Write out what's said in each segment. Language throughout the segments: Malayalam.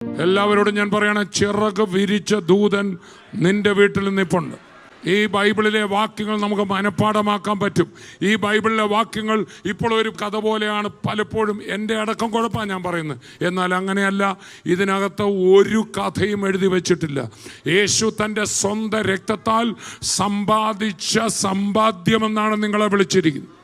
എല്ലാവരോടും ഞാൻ പറയണ, ചിറക് വിരിച്ച ദൂതൻ നിന്റെ വീട്ടിൽ നിൽപ്പുണ്ട്. ഈ ബൈബിളിലെ വാക്യങ്ങൾ നമുക്ക് മനഃപ്പാഠമാക്കാൻ പറ്റും. ഈ ബൈബിളിലെ വാക്യങ്ങൾ ഇപ്പോൾ ഒരു കഥ പോലെയാണ് പലപ്പോഴും. എൻ്റെ അടക്കം കുഴപ്പമാണ് ഞാൻ പറയുന്നത്. എന്നാൽ അങ്ങനെയല്ല. ഇതിനകത്ത് ഒരു കഥയും എഴുതി വച്ചിട്ടില്ല. യേശു തൻ്റെ സ്വന്തം രക്തത്താൽ സമ്പാദിച്ച സമ്പാദ്യമെന്നാണ് നിങ്ങളെ വിളിച്ചിരിക്കുന്നത്.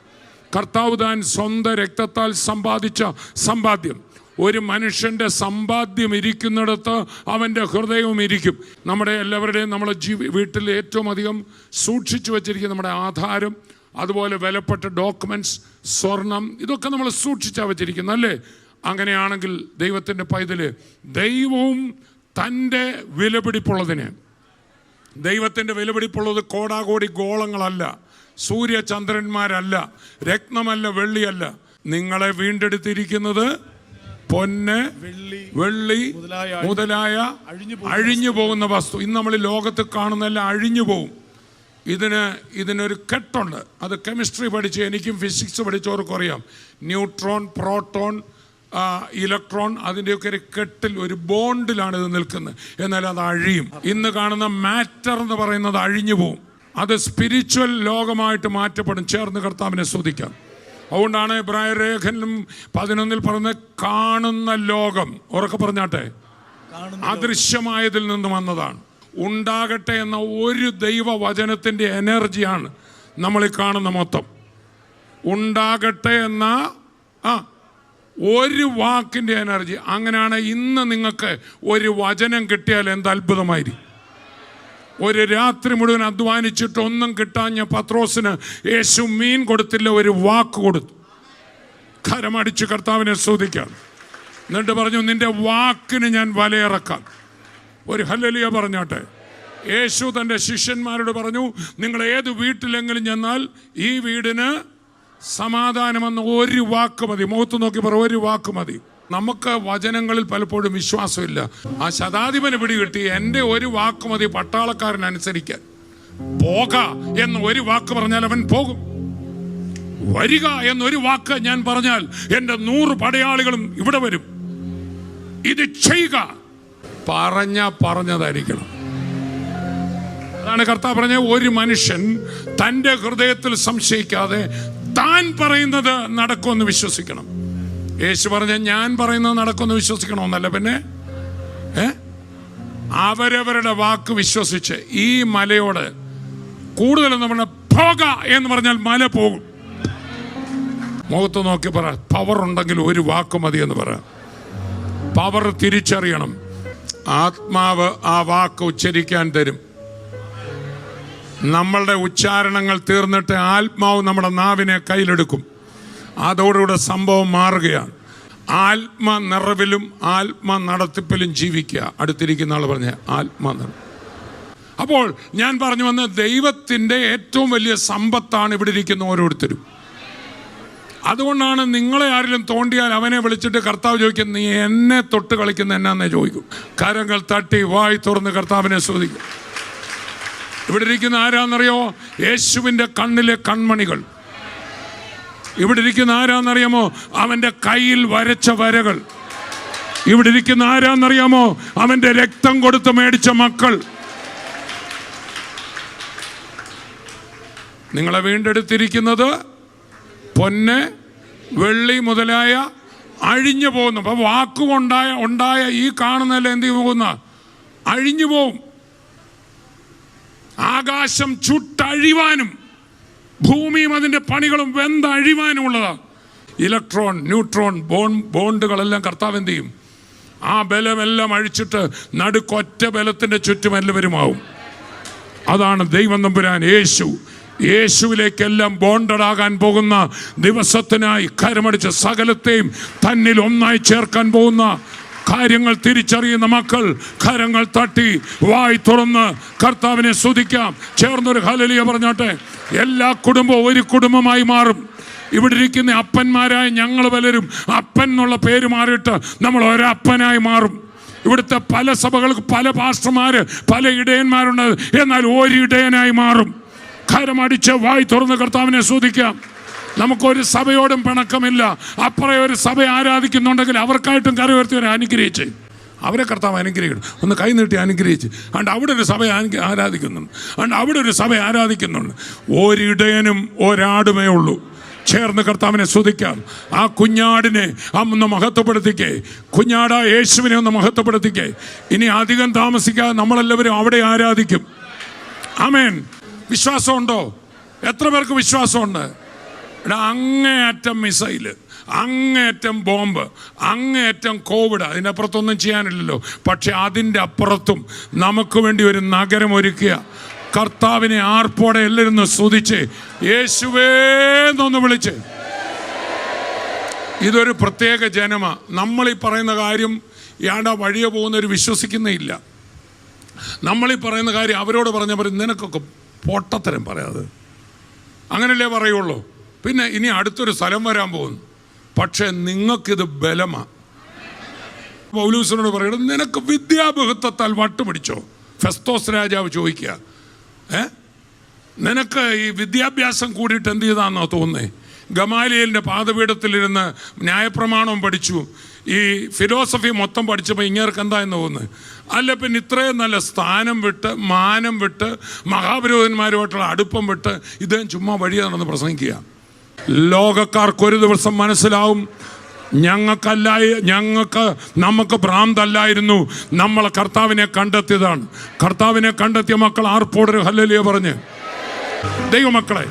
കർത്താവ് താൻ സ്വന്തം രക്തത്താൽ സമ്പാദിച്ച സമ്പാദ്യം. ഒരു മനുഷ്യൻ്റെ സമ്പാദ്യം ഇരിക്കുന്നിടത്ത് അവൻ്റെ ഹൃദയവും ഇരിക്കും. നമ്മുടെ എല്ലാവരുടെയും നമ്മളെ വീട്ടിൽ ഏറ്റവും അധികം സൂക്ഷിച്ചു വച്ചിരിക്കുന്ന നമ്മുടെ ആധാരം, അതുപോലെ വിലപ്പെട്ട ഡോക്യുമെൻറ്റ്സ്, സ്വർണം, ഇതൊക്കെ നമ്മൾ സൂക്ഷിച്ചാണ് വച്ചിരിക്കുന്നത്, അല്ലേ? അങ്ങനെയാണെങ്കിൽ ദൈവത്തിൻ്റെ പൈതല്, ദൈവവും തൻ്റെ വിലപിടിപ്പുള്ളതിന്, ദൈവത്തിൻ്റെ വിലപിടിപ്പുള്ളത് കോടാകോടി ഗോളങ്ങളല്ല, സൂര്യചന്ദ്രന്മാരല്ല, രത്നമല്ല, വെള്ളിയല്ല. നിങ്ങളെ വീണ്ടെടുത്തിരിക്കുന്നത് പൊന്ന്, വെള്ളി മുതലായ അഴിഞ്ഞു പോകുന്ന വസ്തു. ഇന്ന് നമ്മൾ ലോകത്ത് കാണുന്നതെല്ലാം അഴിഞ്ഞു പോകും. ഇതിനൊരു കെട്ടുണ്ട്. അത് കെമിസ്ട്രി പഠിച്ച്, എനിക്കും ഫിസിക്സ് പഠിച്ചവർക്കും അറിയാം. ന്യൂട്രോൺ, പ്രോട്ടോൺ, ഇലക്ട്രോൺ, അതിൻ്റെയൊക്കെ ഒരു കെട്ടിൽ, ഒരു ബോണ്ടിലാണ് ഇത് നിൽക്കുന്നത്. എന്നാൽ അത് അഴിയും. ഇന്ന് കാണുന്ന മാറ്റർ എന്ന് പറയുന്നത് അഴിഞ്ഞു പോകും. അത് സ്പിരിച്വൽ ലോകമായിട്ട് മാറ്റപ്പെടും. ചേർന്ന് കർത്താവിനെ സ്തുതിക്കാം. അതുകൊണ്ടാണ് എബ്രായർ ലേഖനം 11 പറയുന്നത്, കാണുന്ന ലോകം, ഉറക്കെ പറഞ്ഞാട്ടെ, അദൃശ്യമായതിൽ നിന്ന് വന്നതാണ്. ഉണ്ടാകട്ടെ എന്ന ഒരു ദൈവവചനത്തിൻ്റെ എനർജിയാണ് നമ്മൾ ഈ കാണുന്ന മൊത്തം. ഉണ്ടാകട്ടെ എന്ന ഒരു വാക്കിൻ്റെ എനർജി. അങ്ങനെയാണ് ഇന്ന് നിങ്ങൾക്ക് ഒരു വചനം കിട്ടിയാൽ എന്ത് അത്ഭുതമായിരിക്കും. ഒരു രാത്രി മുഴുവൻ അധ്വാനിച്ചിട്ട് ഒന്നും കിട്ടാഞ്ഞ പത്രോസിന് യേശു മീൻ കൊടുത്തില്ല, ഒരു വാക്ക് കൊടുത്തു. കരമടിച്ച് കർത്താവിനെ സ്തുതിക്കാം. എന്നിട്ട് പറഞ്ഞു, നിന്റെ വാക്കിന് ഞാൻ വലയിറക്കാം. ഒരു ഹല്ലേലൂയ പറഞ്ഞോട്ടെ. യേശു തൻ്റെ ശിഷ്യന്മാരോട് പറഞ്ഞു, നിങ്ങൾ ഏത് വീട്ടിലെങ്കിലും ചെന്നാൽ ഈ വീടിന് സമാധാനമെന്ന ഒരു വാക്ക് മതി. മുഖത്ത് നോക്കി പറ, ഒരു വാക്ക് മതി. നമുക്ക് വചനങ്ങളിൽ പലപ്പോഴും വിശ്വാസമില്ല. ആ ശതാധിപന് പിടികിട്ടി, എൻ്റെ ഒരു വാക്ക് മതി പട്ടാളക്കാരൻ അനുസരിക്കാൻ. പോക എന്ന് ഒരു വാക്ക് പറഞ്ഞാൽ അവൻ പോകും. വരിക എന്നൊരു വാക്ക് ഞാൻ പറഞ്ഞാൽ എൻ്റെ 100 പടയാളികളും ഇവിടെ വരും. ഇത് ചെയ്യുക, പറഞ്ഞതായിരിക്കണം. അതാണ് കർത്താവ് പറഞ്ഞ, ഒരു മനുഷ്യൻ തൻ്റെ ഹൃദയത്തിൽ സംശയിക്കാതെ താൻ പറയുന്നത് നടക്കുമെന്ന് വിശ്വസിക്കണം. യേശു പറഞ്ഞ, ഞാൻ പറയുന്നത് നടക്കുമെന്ന് വിശ്വസിക്കണമെന്നല്ല, പിന്നെ അവരവരുടെ വാക്ക് വിശ്വസിച്ച് ഈ മലയോട് കൂടുതലും നമ്മൾ പോക എന്ന് പറഞ്ഞാൽ മല പോകും. മുഖത്ത് നോക്കി പറ, പവർ ഉണ്ടെങ്കിൽ ഒരു വാക്ക് മതി എന്ന് പറ. പവർ തിരിച്ചറിയണം. ആത്മാവ് ആ വാക്ക് ഉച്ചരിക്കാൻ തരും. നമ്മളുടെ ഉച്ചാരണങ്ങൾ തീർന്നിട്ട് ആത്മാവ് നമ്മുടെ നാവിനെ കയ്യിലെടുക്കും. അതോടുകൂടെ സംഭവം മാറുകയാണ്. ആത്മ നിറവിലും ആത്മ നടത്തിപ്പിലും ജീവിക്കുക. അടുത്തിരിക്കുന്ന ആൾ പറഞ്ഞ ആത്മനിറവ്. അപ്പോൾ ഞാൻ പറഞ്ഞു വന്ന, ദൈവത്തിൻ്റെ ഏറ്റവും വലിയ സമ്പത്താണ് ഇവിടെ ഇരിക്കുന്ന ഓരോരുത്തരും. അതുകൊണ്ടാണ് നിങ്ങളെ ആരെങ്കിലും തോണ്ടിയാൽ അവനെ വിളിച്ചിട്ട് കർത്താവ് ചോദിക്കും, നീ എന്നെ തൊട്ട് കളിക്കുന്ന എന്നാന്നേ ചോദിക്കും. കരങ്ങൾ തട്ടി വായി തുറന്ന് കർത്താവിനെ സ്തുതിക്കും. ഇവിടെ ഇരിക്കുന്ന ആരാന്നറിയോ? യേശുവിൻ്റെ കണ്ണിലെ കൺമണികൾ. ഇവിടെ ഇരിക്കുന്ന ആരാന്നറിയാമോ? അവൻ്റെ കയ്യിൽ വരച്ച വരകൾ. ഇവിടെ ഇരിക്കുന്ന ആരാന്നറിയാമോ? അവൻ്റെ രക്തം കൊടുത്ത് മേടിച്ച മക്കൾ. നിങ്ങളെ വീണ്ടെടുത്തിരിക്കുന്നത് പൊന്ന്, വെള്ളി മുതലായ അഴിഞ്ഞു പോകുന്നു. അപ്പൊ വാക്കുകൊണ്ടായ ഈ കാണുന്നതല്ല എന്ത് പോകുന്ന അഴിഞ്ഞു പോവും. ആകാശം ചുട്ടഴിവാനും ഭൂമിയും അതിൻ്റെ പണികളും വെന്തഴിവാനുമുള്ളതാണ്. ഇലക്ട്രോൺ, ന്യൂട്രോൺ, ബോണ്ടുകളെല്ലാം കർത്താവ് എന്ത് ചെയ്യും? ആ ബലമെല്ലാം അഴിച്ചിട്ട് നടുക്കൊറ്റ ബലത്തിൻ്റെ ചുറ്റും എല്ലാവരുമാവും. അതാണ് ദൈവം തമ്പുരാൻ യേശുവിലേക്കെല്ലാം ബോണ്ടഡാകാൻ പോകുന്ന ദിവസത്തിനായി കരമടിച്ച് സകലത്തെയും തന്നിൽ ഒന്നായി ചേർക്കാൻ പോകുന്ന കാര്യങ്ങൾ തിരിച്ചറിയുന്ന മക്കൾ കരങ്ങൾ തട്ടി വായി തുറന്ന് കർത്താവിനെ സ്തുതിക്കാം. ചേർന്നൊരു ഹല്ലേലൂയ പറഞ്ഞോട്ടെ. എല്ലാ കുടുംബവും ഒരു കുടുംബമായി മാറും. ഇവിടെ ഇരിക്കുന്ന അപ്പന്മാരായ ഞങ്ങൾ പലരും അപ്പൻ എന്നുള്ള പേര് മാറിയിട്ട് നമ്മൾ ഒരപ്പനായി മാറും. ഇവിടുത്തെ പല സഭകൾക്ക് പല പാസ്റ്റർമാര്, പല ഇടയന്മാരുണ്ട്. എന്നാൽ ഒരു ഇടയനായി മാറും. കരമടിച്ച് വായി തുറന്ന് കർത്താവിനെ സ്തുതിക്കാം. നമുക്കൊരു സഭയോടും പിണക്കമില്ല. അപ്പുറം ഒരു സഭ ആരാധിക്കുന്നുണ്ടെങ്കിൽ അവർക്കായിട്ടും കരയുയർത്തിയവരെ അനുഗ്രഹിച്ച് അവരെ കർത്താവ് അനുഗ്രഹിക്കണം. ഒന്ന് കൈ നീട്ടി അനുഗ്രഹിച്ച്. അതുകൊണ്ട് അവിടെ ഒരു സഭ ആരാധിക്കുന്നുണ്ട്. അതുകൊണ്ട് അവിടെ ഒരു സഭ ആരാധിക്കുന്നുണ്ട്. ഒരിടയനും ഒരാടുമേ ഉള്ളൂ. ചേർന്ന് കർത്താവിനെ സ്തുതിക്കാം. ആ കുഞ്ഞാടിനെ ഒന്ന് മഹത്വപ്പെടുത്തിക്കേ. കുഞ്ഞാടാ യേശുവിനെ ഒന്ന് മഹത്വപ്പെടുത്തിക്കേ. ഇനി അധികം താമസിക്കാതെ നമ്മളെല്ലാവരും അവിടെ ആരാധിക്കും. ആമേൻ. വിശ്വാസമുണ്ടോ? എത്ര പേർക്ക് വിശ്വാസമുണ്ട്? അങ്ങേയറ്റം മിസൈല്, അങ്ങേയറ്റം ബോംബ്, അങ്ങേയറ്റം കോവിഡ്, അതിനപ്പുറത്തൊന്നും ചെയ്യാനില്ലല്ലോ. പക്ഷെ അതിൻ്റെ അപ്പുറത്തും നമുക്ക് വേണ്ടി ഒരു നഗരം ഒരുക്കുക. കർത്താവിനെ ആർപ്പോടെ എല്ലാവരും സ്തുതിച്ച് യേശുവേ എന്നൊന്ന് വിളിച്ച്. ഇതൊരു പ്രത്യേക ജനമാ. നമ്മളീ പറയുന്ന കാര്യം യാണ്ടാ വഴിയെ പോകുന്നവർ വിശ്വസിക്കുന്നേയില്ല. നമ്മളീ പറയുന്ന കാര്യം അവരോട് പറഞ്ഞാൽ നിനക്കൊക്കെ പൊട്ടത്തരം പറയാതെ, അങ്ങനല്ലേ പറയുള്ളൂ. പിന്നെ ഇനി അടുത്തൊരു സ്ഥലം വരാൻ പോകുന്നു, പക്ഷെ നിങ്ങൾക്കിത് ബലമാണ്. പൗലൂസിനോട് പറയണം, നിനക്ക് വിദ്യാബഹുത്വത്താൽ വട്ടുപിടിച്ചോ? ഫെസ്തോസ് രാജാവ് ചോദിക്കുക, നിനക്ക് ഈ വിദ്യാഭ്യാസം കൂടിയിട്ട് എന്ത് ചെയ്താന്നാ തോന്നുന്നേ? ഗമാലിയേലിൻ്റെ പാദപീഠത്തിലിരുന്ന് ന്യായപ്രമാണം പഠിച്ചു, ഈ ഫിലോസഫി മൊത്തം പഠിച്ചപ്പോൾ ഇങ്ങേർക്ക് എന്താ എന്ന് തോന്നുന്നത്? അല്ല, പിന്നെ ഇത്രയും നല്ല സ്ഥാനം വിട്ട്, മാനം വിട്ട്, മഹാപുരോഹിതന്മാരുമായിട്ടുള്ള അടുപ്പം വിട്ട് ഇദ്ദേഹം ചുമ്മാ വഴിയെ നടന്ന് പ്രസംഗിക്കുക. ലോകക്കാർക്കൊരു ദിവസം മനസ്സിലാവും, നമുക്ക് ഭ്രാന്തല്ലായിരുന്നു, നമ്മളെ കർത്താവിനെ കണ്ടെത്തിയതാണ്. കർത്താവിനെ കണ്ടെത്തിയ മക്കൾ ആർപ്പോടൊരു ഹല്ലേലൂയ പറഞ്ഞ്. ദൈവമക്കളെ,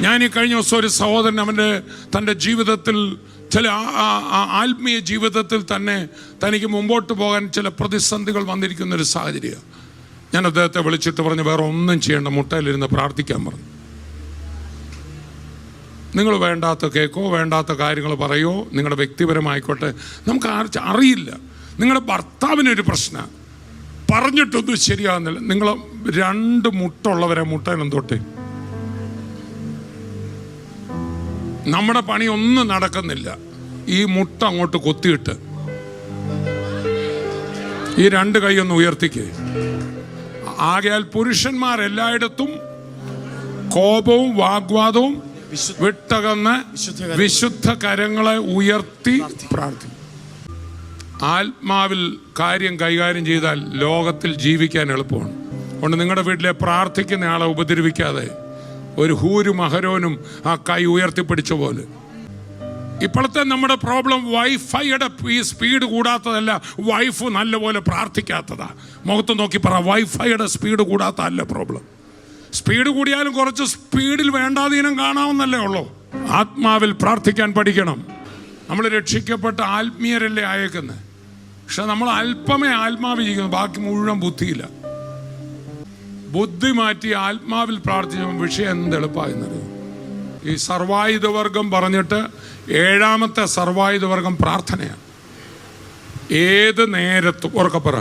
ഞാൻ ഈ കഴിഞ്ഞ ദിവസം ഒരു സഹോദരൻ തൻ്റെ ജീവിതത്തിൽ ചില ആത്മീയ ജീവിതത്തിൽ തന്നെ തനിക്ക് മുമ്പോട്ട് പോകാൻ ചില പ്രതിസന്ധികൾ വന്നിരിക്കുന്നൊരു സാഹചര്യമാണ്. ഞാൻ അദ്ദേഹത്തെ വിളിച്ചിട്ട് പറഞ്ഞു, വേറെ ഒന്നും ചെയ്യേണ്ട, മുട്ടയിലിരുന്ന് പ്രാർത്ഥിക്കാൻ പറഞ്ഞു. നിങ്ങൾ വേണ്ടാത്ത കേക്കോ വേണ്ടാത്ത കാര്യങ്ങൾ പറയോ, നിങ്ങളുടെ വ്യക്തിപരമായിക്കോട്ടെ, നമുക്ക് അറിയില്ല. നിങ്ങളുടെ ഭർത്താവിനൊരു പ്രശ്നം പറഞ്ഞിട്ടൊന്നും ശരിയാകുന്നില്ല. നിങ്ങൾ 2 മുട്ടുള്ളവരെ മുട്ടയിലും തൊട്ട് നമ്മുടെ പണി ഒന്നും നടക്കുന്നില്ല. ഈ മുട്ട അങ്ങോട്ട് കൊത്തിയിട്ട് ഈ 2 കൈയൊന്ന് ഉയർത്തിക്കേ. ആകയാൽ പുരുഷന്മാരെല്ലായിടത്തും കോപവും വാഗ്വാദവും വിട്ടകന്ന് വിശുദ്ധ കരങ്ങളെ ഉയർത്തി പ്രാർത്ഥിക്കും. ആത്മാവിൽ കാര്യം കൈകാര്യം ചെയ്താൽ ലോകത്തിൽ ജീവിക്കാൻ എളുപ്പമാണ്. അതുകൊണ്ട് നിങ്ങളുടെ വീട്ടിലെ പ്രാർത്ഥിക്കുന്ന ആളെ ഉപദ്രവിക്കാതെ, ഒരു ഹൂരും അഹരോനും ആ കൈ ഉയർത്തിപ്പിടിച്ച പോലെ. ഇപ്പോഴത്തെ നമ്മുടെ പ്രോബ്ലം വൈഫൈയുടെ ഈ സ്പീഡ് കൂടാത്തതല്ല, വൈഫ് നല്ലപോലെ പ്രാർത്ഥിക്കാത്തതാ. മുഖത്ത് നോക്കി പറ, വൈഫൈയുടെ സ്പീഡ് കൂടാത്തതല്ല പ്രോബ്ലം. സ്പീഡ് കൂടിയാലും കുറച്ച് സ്പീഡിൽ വേണ്ടാതീനം കാണാവുന്നല്ലേ ഉള്ളൂ. ആത്മാവിൽ പ്രാർത്ഥിക്കാൻ പഠിക്കണം. നമ്മൾ രക്ഷിക്കപ്പെട്ട ആത്മീയരല്ലേ അയക്കുന്നത്. പക്ഷെ നമ്മൾ അല്പമേ ആത്മാവിൽ ചെയ്യുന്നു, ബാക്കി മുഴുവൻ ബുദ്ധിയില്ല. ബുദ്ധി മാറ്റി ആത്മാവിൽ പ്രാർത്ഥിക്കുമ്പോൾ വിഷയം എന്ത് എളുപ്പമായിരുന്നത്. ഈ സർവായുധവർഗം പറഞ്ഞിട്ട് 7ാമത്തെ സർവായുധവർഗം പ്രാർത്ഥനയാണ്. ഏത് നേരത്തും ഉറക്കപ്പറ,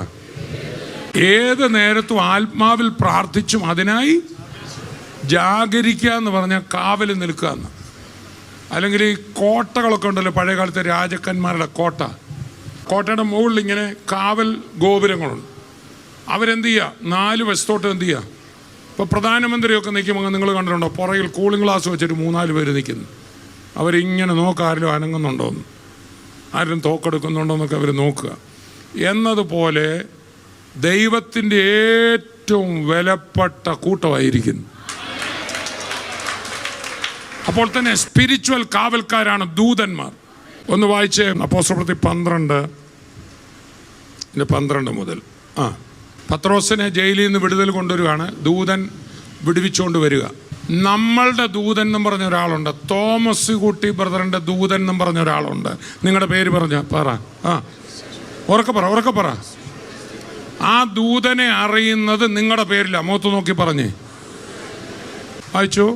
ഏത് നേരത്തും ആത്മാവിൽ പ്രാർത്ഥിച്ചും അതിനായി ജാഗരിക്കുക എന്ന് പറഞ്ഞാൽ കാവൽ നിൽക്കുക എന്ന്. അല്ലെങ്കിൽ ഈ കോട്ടകളൊക്കെ ഉണ്ടല്ലോ, പഴയ കാലത്തെ രാജാക്കന്മാരുടെ കോട്ടയുടെ മുകളിൽ ഇങ്ങനെ കാവൽ ഗോപുരങ്ങളുണ്ട്. അവരെന്ത് ചെയ്യുക, 4 വശത്തോട്ട് എന്ത് ചെയ്യുക. ഇപ്പോൾ പ്രധാനമന്ത്രിയൊക്കെ നിൽക്കുമ്പോൾ നിങ്ങൾ കണ്ടിട്ടുണ്ടോ, പുറകിൽ കൂളിംഗ് ഗ്ലാസ് വെച്ചിട്ട് 3-4 പേര് നിൽക്കുന്നു. അവരിങ്ങനെ നോക്കുക, ആരെങ്കിലും അനങ്ങുന്നുണ്ടോയെന്ന്, ആരും തോക്കെടുക്കുന്നുണ്ടോയെന്നൊക്കെ അവർ നോക്കുക. എന്നതുപോലെ ദൈവത്തിൻ്റെ ഏറ്റവും വിലപ്പെട്ട കൂട്ടമായിരിക്കുന്നു. അപ്പോൾ തന്നെ സ്പിരിച്വൽ കാവൽക്കാരാണ് ദൂതന്മാർ. ഒന്ന് വായിച്ചേ, അപ്പോസ്തലപ്രവൃത്തി 12 മുതൽ. പത്രോസിനെ ജയിലിൽ നിന്ന് വിടുതൽ കൊണ്ടുവരികയാണ്. ദൂതൻ വിടുവിച്ചുകൊണ്ട് വരിക. നമ്മളുടെ ദൂതൻ എന്നും പറഞ്ഞ ഒരാളുണ്ട്. തോമസ് കുട്ടി ബ്രദറിൻ്റെ ദൂതൻ എന്നും പറഞ്ഞ ഒരാളുണ്ട്. നിങ്ങളുടെ പേര് പറഞ്ഞ പറ. ഉറക്കെ പറ. ആ ദൂതനെ അറിയുന്നത് നിങ്ങളുടെ പേരില്ല. മുഖത്ത് നോക്കി പറഞ്ഞേ. വായിച്ചു.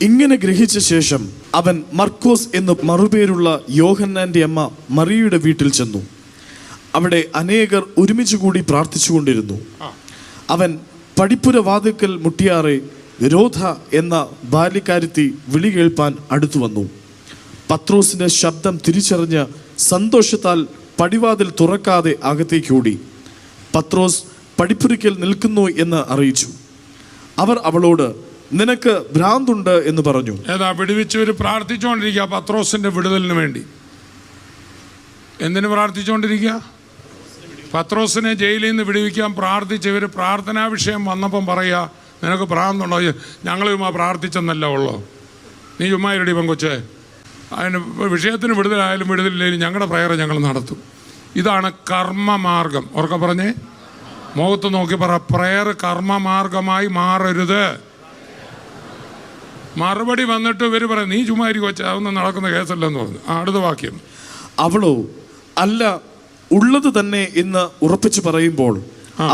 ഇങ്ങനെ ഗ്രഹിച്ച ശേഷം അവൻ മർക്കോസ് എന്ന് മറുപേരുള്ള യോഹന്നാന്റെ അമ്മ മറിയയുടെ വീട്ടിൽ ചെന്നു. അവിടെ അനേകർ ഒരുമിച്ച് കൂടി പ്രാർത്ഥിച്ചുകൊണ്ടിരുന്നു. അവൻ പടിപ്പുര വാതിൽക്കൽ മുട്ടിയാറെ രോധ എന്ന ബാല്യക്കാരത്തി വിളി കേൾപ്പാൻ അടുത്തു വന്നു. പത്രോസിന്റെ ശബ്ദം തിരിച്ചറിഞ്ഞ് സന്തോഷത്താൽ പടിവാതിൽ തുറക്കാതെ അകത്തേക്ക് ഓടി. പത്രോസ് പടിപ്പുരയ്ക്കൽ നിൽക്കുന്നു എന്ന് അറിയിച്ചു. അവർ അവളോട്, നിനക്ക് ഭ്രാന്തുണ്ട് എന്ന് പറഞ്ഞു. ഏതാ വിടുവിച്ചവർ പ്രാർത്ഥിച്ചുകൊണ്ടിരിക്കുക പത്രോസിന്റെ വിടുതലിന് വേണ്ടി. എന്തിനു പ്രാർത്ഥിച്ചുകൊണ്ടിരിക്കുക? പത്രോസിനെ ജയിലിൽ നിന്ന് വിടുവിക്കാൻ പ്രാർത്ഥിച്ച് ഇവർ പ്രാർത്ഥനാ വിഷയം വന്നപ്പം പറയുക, നിനക്ക് പ്രാന്തുണ്ടോ? ഞങ്ങൾ ചുമ്മാ പ്രാർത്ഥിച്ചെന്നല്ല ഉള്ളോ, നീ ചുമ്മാ ഇരടി പെങ്കൊച്ചേ, അതിന് വിഷയത്തിന് വിടുതലായാലും വിടുതലില്ലെങ്കിലും ഞങ്ങളുടെ പ്രയർ ഞങ്ങൾ നടത്തും. ഇതാണ് കർമ്മമാർഗം. ഉറക്കെ പറഞ്ഞേ, മുഖത്ത് നോക്കി പറ, പ്രയർ കർമ്മമാർഗമായി മാറരുത്. മറുപടി വന്നിട്ട് ഇവർ പറയും, നീ ചുമ്മാ കൊച്ച, അതൊന്നും നടക്കുന്ന കേസല്ലെന്ന് പറഞ്ഞു. അടുത്ത വാക്യം, അവളോ അല്ല, ഉള്ളത് തന്നെ എന്ന് ഉറപ്പിച്ചു പറയുമ്പോൾ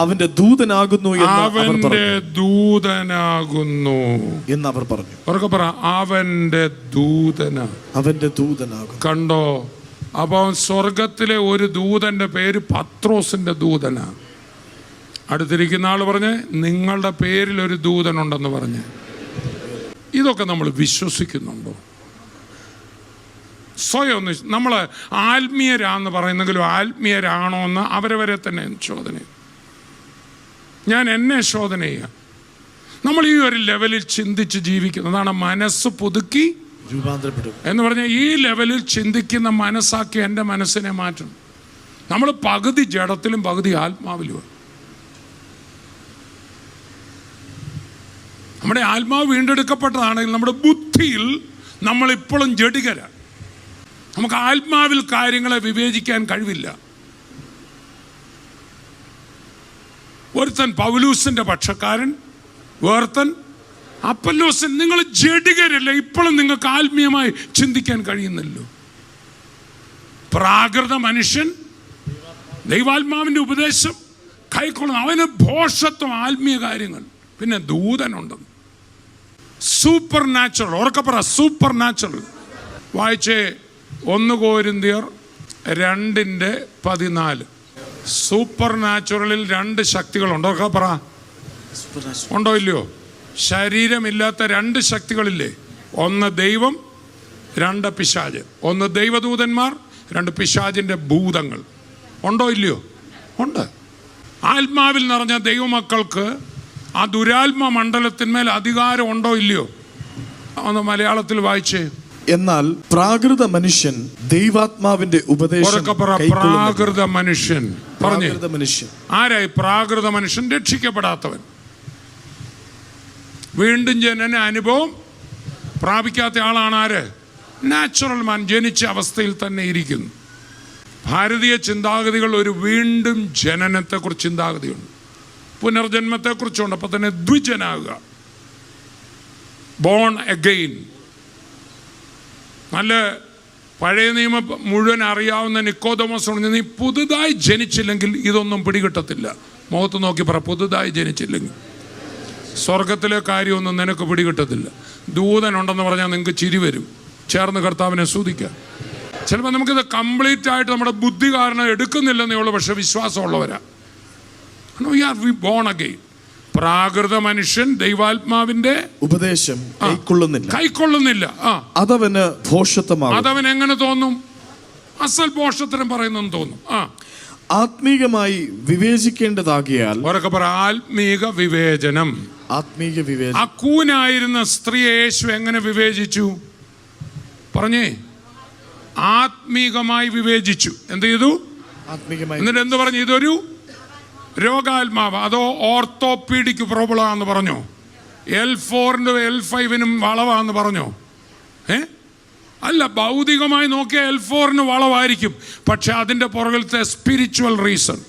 അവന്റെ ദൂതനാകുന്നു അവന്റെ ദൂതനാകുന്നു എന്ന് അവർ പറഞ്ഞു. ഉറക്കെ പറ, അവന്റെ ദൂതനാകും. കണ്ടോ? അപ്പോൾ സ്വർഗത്തിലെ ഒരു ദൂതന്റെ പേര് പത്രോസിന്റെ ദൂതനാ. അടുത്തിരിക്കുന്ന ആൾ പറഞ്ഞ്, നിങ്ങളുടെ പേരിൽ ഒരു ദൂതനുണ്ടെന്ന് പറഞ്ഞ്. ഇതൊക്കെ നമ്മൾ വിശ്വസിക്കുന്നുണ്ടോ? സ്വയം ഒന്ന് നമ്മൾ ആത്മീയരാന്ന് പറയുന്നെങ്കിലും ആത്മീയരാണോ എന്ന് അവരവരെ തന്നെ ശോധന. ഞാൻ എന്നെ ശോധന ചെയ്യാം. നമ്മൾ ഈ ഒരു ലെവലിൽ ചിന്തിച്ച് ജീവിക്കുന്നതാണ് മനസ്സ് പുതുക്കി രൂപാന്തരപ്പെടും എന്ന് പറഞ്ഞാൽ ഈ ലെവലിൽ ചിന്തിക്കുന്ന മനസ്സാക്കി എൻ്റെ മനസ്സിനെ മാറ്റണം. നമ്മൾ പകുതി ജഡത്തിലും പകുതി ആത്മാവിലും. നമ്മുടെ ആത്മാവ് വീണ്ടെടുക്കപ്പെട്ടതാണെങ്കിൽ നമ്മുടെ ബുദ്ധിയിൽ നമ്മളിപ്പോഴും ജഡികരാണ്. നമുക്ക് ആത്മാവിൽ കാര്യങ്ങളെ വിവേചിക്കാൻ കഴിവില്ല. ഒരുത്തൻ പൗലൂസിന്റെ പക്ഷക്കാരൻ, വേർത്തൻ അപ്പല്ലോസൻ. നിങ്ങൾ ജഡികരല്ല, ഇപ്പോഴും നിങ്ങൾക്ക് ആത്മീയമായി ചിന്തിക്കാൻ കഴിയുന്നല്ലോ. പ്രാകൃത മനുഷ്യൻ ദൈവാത്മാവിന്റെ ഉപദേശം കൈക്കൊള്ളുന്നു, അവന് ഭോഷത്വം ആത്മീയ കാര്യങ്ങൾ. പിന്നെ ദൂതനുണ്ടെന്ന്, സൂപ്പർ നാച്ചുറൽ. ഉറക്കെ പറ, സൂപ്പർ നാച്ചുറൽ. വായിച്ചേ 1 കൊരിന്ത്യർ 2:14. സൂപ്പർ നാച്ചുറലിൽ 2 ശക്തികളുണ്ട്. ഉറക്കെ പറ, ഉണ്ടോ ഇല്ലയോ? ശരീരമില്ലാത്ത 2 ശക്തികളില്ലേ? 1 ദൈവം, 2 പിശാച്. 1 ദൈവദൂതന്മാർ, 2 പിശാചിന്റെ ഭൂതങ്ങൾ. ഉണ്ടോ ഇല്ലയോ? ഉണ്ട്. ആത്മാവിൽ നിറഞ്ഞ ദൈവമക്കൾക്ക് ആ ദുരാത്മ മണ്ഡലത്തിന്മേൽ അധികാരം ഉണ്ടോ ഇല്ലയോ? ഒന്ന് മലയാളത്തിൽ വായിച്ചേ. എന്നാൽ പ്രാകൃത മനുഷ്യൻ ദൈവാത്മാവിന്റെ ഉപദേശം പ്രാകൃത മനുഷ്യൻ പറഞ്ഞു. മനുഷ്യൻ ആരായി പ്രാകൃത മനുഷ്യൻ? രക്ഷിക്കപ്പെടാത്തവൻ, വീണ്ടും ജനന അനുഭവം പ്രാപിക്കാത്ത ആളാണ് ആര്? നാച്ചുറൽ മാൻ. ജനിച്ച അവസ്ഥയിൽ തന്നെ ഇരിക്കുന്നു. ഭാരതീയ ചിന്താഗതികൾ ഒരു വീണ്ടും ജനനത്തെക്കുറിച്ച് ചിന്താഗതിയുണ്ട്, പുനർജന്മത്തെക്കുറിച്ചുണ്ട്. അപ്പം തന്നെ ദ്വിജനാകുക, ബോൺ അഗെയിൻ. നല്ല പഴയ നിയമം മുഴുവൻ അറിയാവുന്ന നിക്കോദമോസ് പറഞ്ഞു, നീ പുതുതായി ജനിച്ചില്ലെങ്കിൽ ഇതൊന്നും പിടികിട്ടത്തില്ല. മുഖത്ത് നോക്കി പറ, പുതുതായി ജനിച്ചില്ലെങ്കിൽ സ്വർഗത്തിലെ കാര്യമൊന്നും നിനക്ക് പിടികിട്ടത്തില്ല. ദൂതനുണ്ടെന്ന് പറഞ്ഞാൽ നിങ്ങൾക്ക് ചിരി വരും. ചേർന്ന് കർത്താവിനെ സ്തുതിക്കാം. ചിലപ്പോൾ നമുക്കിത് കംപ്ലീറ്റ് ആയിട്ട് നമ്മുടെ ബുദ്ധി കാരണം എടുക്കുന്നില്ലെന്നേ ഉള്ളൂ, പക്ഷെ വിശ്വാസമുള്ളവരാ. Born again. പ്രാകൃത മനുഷ്യൻ ദൈവാത്മാവിന്റെ ഉപദേശം കൈക്കൊള്ളുന്നില്ല. അതവന് ഭോഷത്വമാകും. അതവൻ എങ്ങനെ തോന്നും? അസൽ ഭോഷത്തരം പറയുന്നെന്ന് തോന്നും. ആത്മീകമായി വിവേചിക്കേണ്ടതാകിയാൽ. ആത്മീക വിവേചനം. അക്കൂനായിരുന്ന സ്ത്രീയെ യേശു എങ്ങനെ വിവേചിച്ചു? പറഞ്ഞേ, ആത്മീകമായി വിവേചിച്ചു. എന്ത് ചെയ്തു? എന്നിട്ട് എന്ത് പറഞ്ഞു? ഇതൊരു രോഗാത്മാവ്, അതോ ഓർത്തോപീഡിക് പ്രോബ്ലമാണെന്ന് പറഞ്ഞോ? L4 L5 വളവാന്ന് പറഞ്ഞോ? അല്ല, ഭൗതികമായി നോക്കിയാൽ L4 വളവായിരിക്കും, പക്ഷെ അതിൻ്റെ പുറകിലത്തെ സ്പിരിച്വൽ റീസൺ.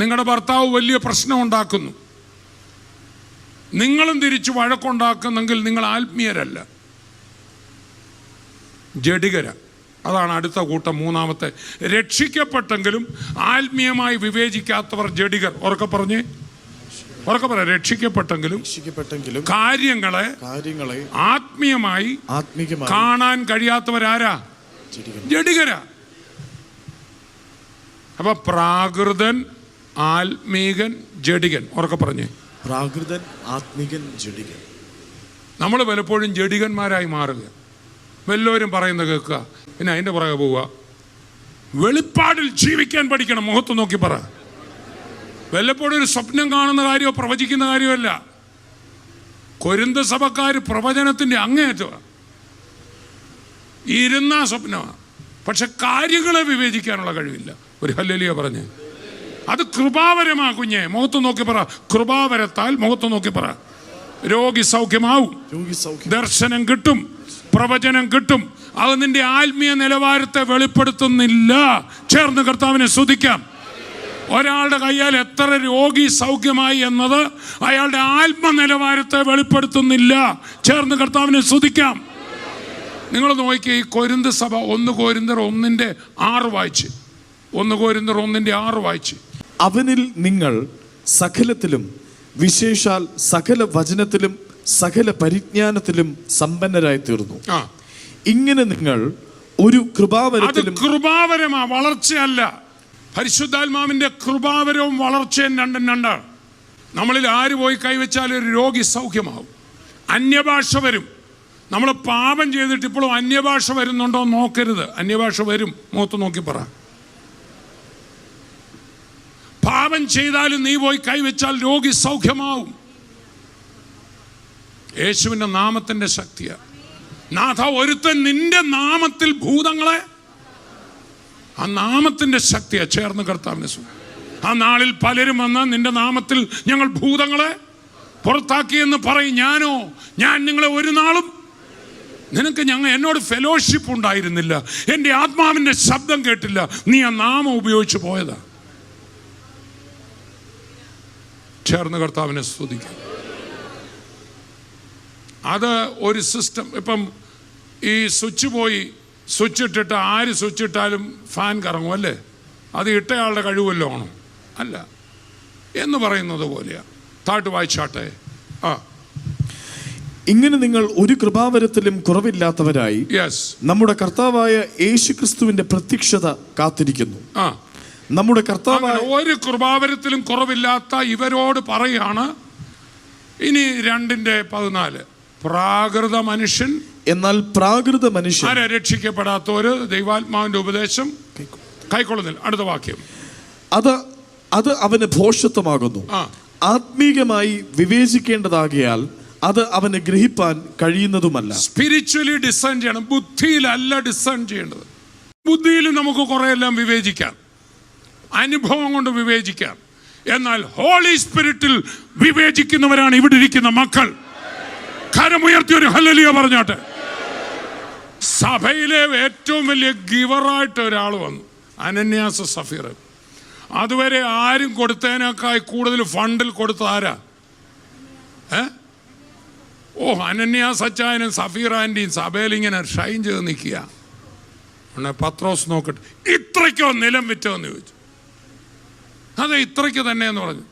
നിങ്ങളുടെ ഭർത്താവ് വലിയ പ്രശ്നം ഉണ്ടാക്കുന്നു, നിങ്ങളും തിരിച്ചു വഴക്കുണ്ടാക്കുന്നെങ്കിൽ നിങ്ങൾ ആത്മീയരല്ല, ജഡികര. അതാണ് അടുത്ത കൂട്ടം, മൂന്നാമത്തെ. രക്ഷിക്കപ്പെട്ടെങ്കിലും ആത്മീയമായി വിവേചിക്കാത്തവർ ജഡികർ. ഉറക്കെ പറഞ്ഞേ, ഉറക്കെ പറ. രക്ഷിക്കപ്പെട്ടെങ്കിലും കാര്യങ്ങളെ ആത്മീയമായി കാണാൻ കഴിയാത്തവരാരാ? ജഡികര. അപ്പൊ പ്രാകൃതൻ, ആത്മീകൻ, ജഡികൻ. ഉറക്കെ പറഞ്ഞേ, പ്രാകൃതൻ, ആത്മീകൻ, ജഡികൻ. നമ്മൾ പലപ്പോഴും ജഡികന്മാരായി മാറുക. വല്ലവരും പറയുന്നത് കേൾക്കുക, പിന്നെ അതിൻ്റെ പുറകെ പോവുക. വെളിപ്പാടിൽ ജീവിക്കാൻ പഠിക്കണം. മുഖത്ത് നോക്കി പറ. വല്ലപ്പോഴും ഒരു സ്വപ്നം കാണുന്ന കാര്യമോ പ്രവചിക്കുന്ന കാര്യമല്ല. കൊരിന്ത് സഭക്കാർ പ്രവചനത്തിൻ്റെ അങ്ങേയറ്റമാണ്, ഇരുന്ന സ്വപ്നമാണ്, പക്ഷെ കാര്യങ്ങളെ വിവേചിക്കാനുള്ള കഴിവില്ല. ഒരു ഹല്ലേലൂയ പറഞ്ഞ്. അത് കൃപാവരമാ കുഞ്ഞെ. മുഖത്ത് നോക്കി പറ, കൃപാവരത്താൽ മുഖത്ത് നോക്കി പറ. രോഗി സൗഖ്യമാവും, ദർശനം കിട്ടും, പ്രവചനം കിട്ടും. അത് നിന്റെ ആത്മീയ നിലവാരത്തെ വെളിപ്പെടുത്തുന്നില്ല. ചേർന്ന് കർത്താവിനെ സ്തുതിക്കാം. ഒരാളുടെ കയ്യാൽ എത്ര രോഗി സൗഖ്യമായി എന്നത് അയാളുടെ ആത്മനിലവാരത്തെ വെളിപ്പെടുത്തുന്നില്ല. ചേർന്ന് കർത്താവിനെ സ്തുതിക്കാം. നിങ്ങൾ നോക്കിയ ഈ കൊരിന്ത് സഭ 1 കൊരിന്ത്യർ 1:6 വായിച്ച്, 1 കൊരിന്ത്യർ 1:6 വായിച്ച്. അവനിൽ നിങ്ങൾ സകലത്തിലും, വിശേഷാൽ സകല വചനത്തിലും സകല പരിജ്ഞാനത്തിലും സമ്പന്നരായി തീർന്നു. ഇങ്ങനെ നിങ്ങൾ ഒരു കൃപാവരത്തിലും. കൃപാവരമാ, വളർച്ചയല്ല. പരിശുദ്ധാത്മാവിന്റെ കൃപാവരവും വളർച്ചയും രണ്ടും രണ്ടാണ്. നമ്മളിൽ ആര് പോയി കൈവച്ചാൽ ഒരു രോഗി സൗഖ്യമാവും. അന്യഭാഷ വരും. നമ്മൾ പാപം ചെയ്തിട്ട് ഇപ്പോഴും അന്യഭാഷ വരുന്നുണ്ടോ നോക്കരുത്. അന്യഭാഷ വരും. മുഖത്ത് നോക്കി പറ. പാപം ചെയ്താലും നീ പോയി കൈവച്ചാൽ രോഗി സൗഖ്യമാവും. യേശുവിന്റെ നാമത്തിന്റെ ശക്തിയാ. നാഥ, ഒരുത്തൻ നിന്റെ നാമത്തിൽ ഭൂതങ്ങളെ, ആ നാമത്തിന്റെ ശക്തിയാ. ചേർന്ന് കർത്താവിനെ. ആ നാളിൽ പലരും വന്ന് നിന്റെ നാമത്തിൽ ഞങ്ങൾ ഭൂതങ്ങളെ പുറത്താക്കിയെന്ന് പറയും. ഞാൻ നിങ്ങളെ ഒരു നാളും, നിനക്ക് എന്നോട് ഫെലോഷിപ്പ് ഉണ്ടായിരുന്നില്ല, എൻ്റെ ആത്മാവിൻ്റെ ശബ്ദം കേട്ടില്ല, നീ ആ നാമം ഉപയോഗിച്ച് പോയതാ. ചേർന്ന് കർത്താവിനെ സ്തുതിക്കാം. അത് ഒരു സിസ്റ്റം. ഇപ്പം ഈ സ്വിച്ച് പോയി, സ്വിച്ച് ഇട്ടിട്ട് ആര് സ്വിച്ച് ഇട്ടാലും ഫാൻ കറങ്ങും അല്ലേ? അത് ഇട്ടയാളുടെ കഴിവല്ലോ ആണോ? അല്ല എന്ന് പറയുന്നത് പോലെയാ. താട്ട് വായിച്ചാട്ടെ. ഇങ്ങനെ നിങ്ങൾ ഒരു കൃപാവരത്തിലും കുറവില്ലാത്തവരായി നമ്മുടെ കർത്താവായ യേശുക്രിസ്തുവിന്റെ പ്രത്യക്ഷത കാത്തിരിക്കുന്നു. നമ്മുടെ കർത്താവായ ഒരു കൃപാവരത്തിലും കുറവില്ലാത്ത ഇവരോട് പറയാണ്. ഇനി 2:14 പ്രാകൃത മനുഷ്യൻ, എന്നാൽ പ്രാകൃത മനുഷ്യൻ ആരെ രക്ഷിക്കപ്പെടാത്തവര് ദൈവാത്മാവിന്റെ ഉപദേശം കൈക്കൊള്ളുന്നില്ല. അടുത്ത വാക്യം. അത് അവന് ഭോഷത്വമാകുന്നു. ആത്മീകമായി വിവേചിക്കേണ്ടതാകിയാൽ അത് അവന് ഗ്രഹിപ്പാൻ കഴിയുന്നതുമല്ല. സ്പിരിച്വലി ഡിസേൺ ചെയ്യണം, ബുദ്ധിയിലല്ല ഡിസേൺ ചെയ്യേണ്ടത്. ബുദ്ധിയിൽ നമുക്ക് കുറെ എല്ലാം വിവേചിക്കാം, അനുഭവം കൊണ്ട് വിവേചിക്കാം. എന്നാൽ ഹോളി സ്പിരിറ്റിൽ വിവേചിക്കുന്നവരാണ് ഇവിടെ ഇരിക്കുന്ന മക്കൾ. കരമുയർത്തി ഒരു ഹല്ലേലൂയ പറഞ്ഞാട്ടെ. സഭയിലെ ഏറ്റവും വലിയ ഗിവറായിട്ട് ഒരാൾ വന്നു, അനന്യാസ് സഫീർ. അതുവരെ ആരും കൊടുത്തതിനേക്കായി കൂടുതൽ ഫണ്ടിൽ കൊടുത്ത ആരാ? അനന്യാസ് അച്ചായനും സഫീർ ആൻറ്റിയും സഭയിൽ ഇങ്ങനെ ഷൈൻ ചെയ്ത് നിൽക്കുക. പത്രോസ് നോക്കട്ടെ, ഇത്രയ്ക്കോ നിലം വിറ്റോ എന്ന് ചോദിച്ചു. അതെ, ഇത്രയ്ക്ക് തന്നെ എന്ന് പറഞ്ഞു.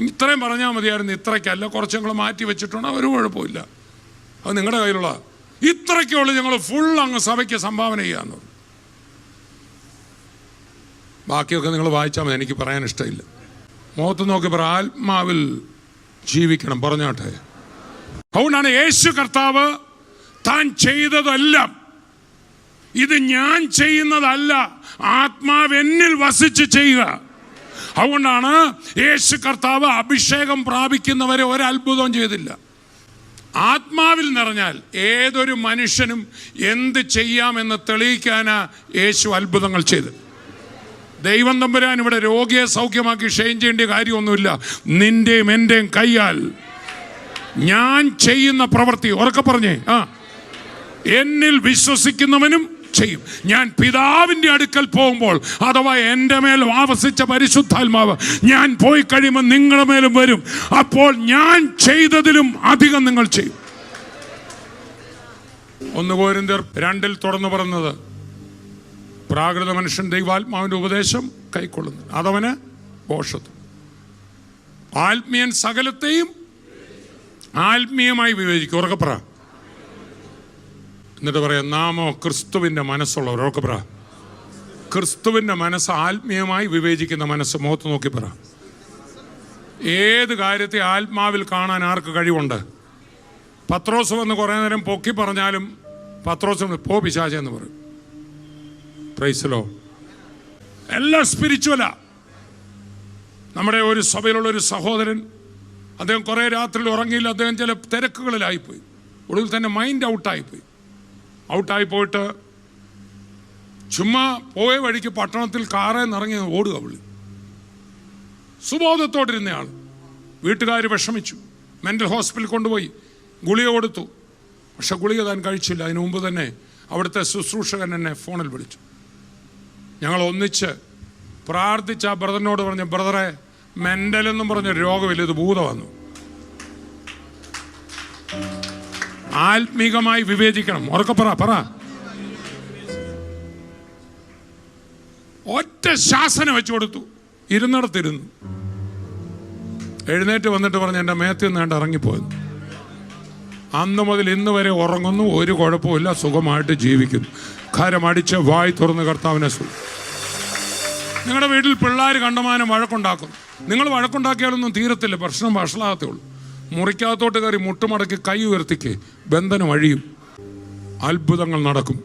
ഇത്രയും പറഞ്ഞാൽ മതിയായിരുന്നു. ഇത്രയ്ക്കല്ല, കുറച്ചങ്ങൾ മാറ്റി വെച്ചിട്ടുണ്ട്, ഒരു കുഴപ്പമില്ല, അത് നിങ്ങളുടെ കയ്യിലുള്ള. ഇത്രയ്ക്കുള്ളൂ, ഞങ്ങൾ ഫുൾ അങ്ങ് സഭയ്ക്ക് സംഭാവന ചെയ്യാന്ന് പറഞ്ഞു. ബാക്കിയൊക്കെ നിങ്ങൾ വായിച്ചാൽ മതി, എനിക്ക് പറയാൻ ഇഷ്ടമില്ല. മുഖത്ത് നോക്കി പറ, ആത്മാവിൽ ജീവിക്കണം പറഞ്ഞാട്ടെ. അതുകൊണ്ടാണ് യേശു കർത്താവ് താൻ ചെയ്തതെല്ലാം, ഇത് ഞാൻ ചെയ്യുന്നതല്ല, ആത്മാവ് എന്നിൽ വസിച്ച് ചെയ്യുക. അതുകൊണ്ടാണ് യേശു കർത്താവ് അഭിഷേകം പ്രാപിക്കുന്നവരെ ഒരത്ഭുതവും ചെയ്തില്ല. ആത്മാവിൽ നിറഞ്ഞാൽ ഏതൊരു മനുഷ്യനും എന്ത് ചെയ്യാമെന്ന് തെളിയിക്കാനാ യേശു അത്ഭുതങ്ങൾ ചെയ്ത്. ദൈവം തമ്പുരാൻ ഇവിടെ രോഗിയെ സൗഖ്യമാക്കി ഷെയിൻ ചെയ്യേണ്ട കാര്യമൊന്നുമില്ല. നിന്റെയും എൻ്റെയും കയ്യാൽ ഞാൻ ചെയ്യുന്ന പ്രവൃത്തി, ഉറക്കെ പറഞ്ഞേ, എന്നിൽ വിശ്വസിക്കുന്നവനും ചെയ്യും. ഞാൻ പിതാവിൻ്റെ അടുക്കൽ പോകുമ്പോൾ, അഥവാ എൻ്റെ മേൽ ആവസിച്ച പരിശുദ്ധാത്മാവ് ഞാൻ പോയി കഴിയുമ്പോൾ നിങ്ങളുടെ മേലും വരും. അപ്പോൾ ഞാൻ ചെയ്തതിലും അധികം നിങ്ങൾ ചെയ്യും. 1 കൊരിന്ത്യർ 2 തുറന്നു പറഞ്ഞത്, പ്രാകൃത മനുഷ്യൻ ദൈവാത്മാവിന്റെ ഉപദേശം കൈക്കൊള്ളുന്നു, അതവന് ഭോഷത്വം. ആത്മീയൻ സകലത്തെയും ആത്മീയമായി വിവേചിക്കും. ഉറക്കെ പറ. എന്നിട്ട് പറയാം, നാമോ ക്രിസ്തുവിൻ്റെ മനസ്സുള്ളവർ. ഉറക്കെ പറ. ക്രിസ്തുവിൻ്റെ മനസ്സ് ആത്മീയമായി വിവേചിക്കുന്ന മനസ്സ്. മുഖത്ത് നോക്കി പറ. ഏത് കാര്യത്തെ ആത്മാവിൽ കാണാൻ ആർക്ക് കഴിവുണ്ട്? പത്രോസ് വന്ന് കുറേ നേരം പൊക്കി പറഞ്ഞാലും പത്രോസ് പോ പിശാചെന്ന് പറയും. പ്രൈസലോ. എല്ലാം സ്പിരിച്വലാ. നമ്മുടെ ഒരു സഭയിലുള്ള ഒരു സഹോദരൻ, അദ്ദേഹം കുറേ രാത്രിയിൽ ഉറങ്ങിയില്ല. അദ്ദേഹം ചില തിരക്കുകളിലായിപ്പോയി. ഒടുവിൽ തന്നെ മൈൻഡ് ഔട്ടായിപ്പോയി. ഔട്ടായി പോയിട്ട് ചുമ്മാ പോയ വഴിക്ക് പട്ടണത്തിൽ കാറേ നിറങ്ങി ഓടുക പുള്ളി. സുബോധത്തോടിരുന്നയാൾ. വീട്ടുകാർ വിഷമിച്ചു, മെൻ്റൽ ഹോസ്പിറ്റലിൽ കൊണ്ടുപോയി ഗുളിക കൊടുത്തു. പക്ഷെ ഗുളിക താൻ കഴിച്ചില്ല. അതിനു മുമ്പ് തന്നെ അവിടുത്തെ ശുശ്രൂഷകൻ എന്നെ ഫോണിൽ വിളിച്ചു. ഞങ്ങൾ ഒന്നിച്ച് പ്രാർത്ഥിച്ച ആ ബ്രദറിനോട് പറഞ്ഞു, ബ്രദറെ, മെൻ്റലെന്നും പറഞ്ഞ രോഗമില്ല, ഇത് ഭൂതം വന്നു. ആത്മീകമായി വിവേചിക്കണം. ഉറക്കെ പറ. ഒറ്റ ശാസനം വെച്ചു കൊടുത്തു. ഇരുന്നിടത്തിരുന്നു. എഴുന്നേറ്റ് വന്നിട്ട് പറഞ്ഞു, എൻ്റെ മേത്തിൽ നിന്നാണ്ട് ഇറങ്ങിപ്പോയെന്ന്. അന്ന് മുതൽ ഇന്ന് വരെ ഉറങ്ങുന്നു, ഒരു കുഴപ്പമില്ല, സുഖമായിട്ട് ജീവിക്കുന്നു. കരമടിച്ച് വായി തുറന്ന് കർത്താവിനെ നിങ്ങളുടെ വീട്ടിൽ പിള്ളേർ കണ്ടമാനം വഴക്കുണ്ടാക്കും. നിങ്ങൾ വഴക്കുണ്ടാക്കിയാലൊന്നും തീരത്തില്ല, പ്രശ്നം വഷളാകത്തേ ഉള്ളൂ. മുറിക്കകത്തോട്ട് കയറി മുട്ടുമടക്കി കൈ ഉയർത്തിക്ക്, ബന്ധനം അഴിയും, അത്ഭുതങ്ങൾ നടക്കും.